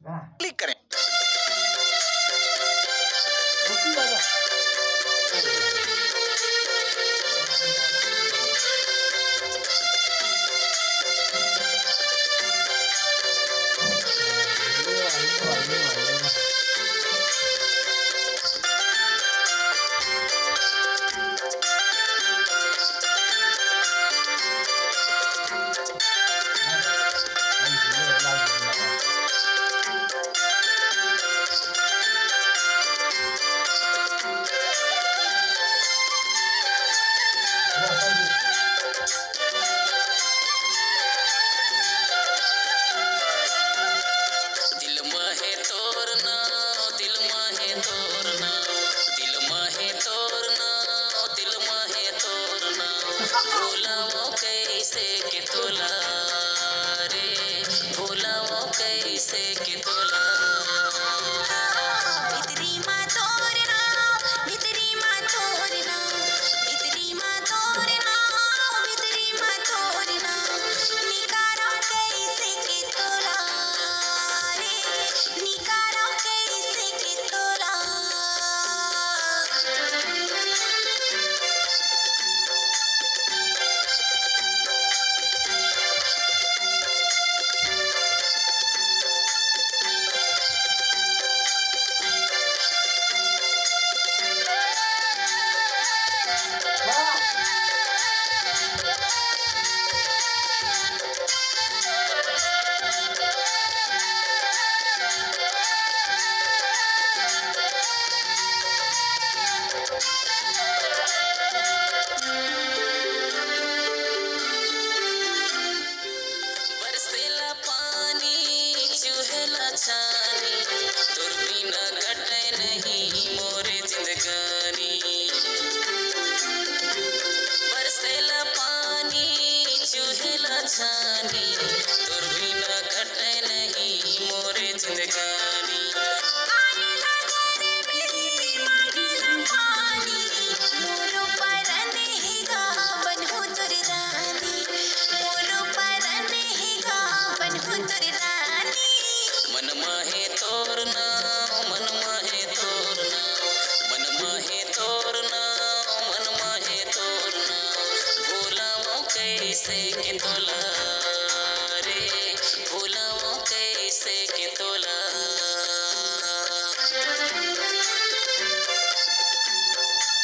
Click करें। दिल माहे तोरना, दिल माहे तोरना, दिल माहे तोरना, दिल माहे तोरना, भूलाओ कैसे के तोला रे, भूलाओ कैसे के तोला। भितरी माँ तोरना, भितरी माँ तोरना, भितरी माँ तोरना, भितरी माँ तोरना, निकारो कैसे के तोला रे, निकारो कैसे के तोला। बरसेला पानी चुहेला छानी, तोर बिना कटे नहीं मोरे जिंदगानी। बरसेला पानी चुहेला छानी, तोर बिना कटे नहीं मोरे जिंदगानी। आएला घर में मांगेला पानी, मोरो परने ही गावन हो तोर रानी, मोरो परने ही गावन हो तोर रानी। मन माहे तोरना, मन माहे तोरना, मन माहे तोरना, मन माहे तोरना, भूलाओ कैसे के तोला।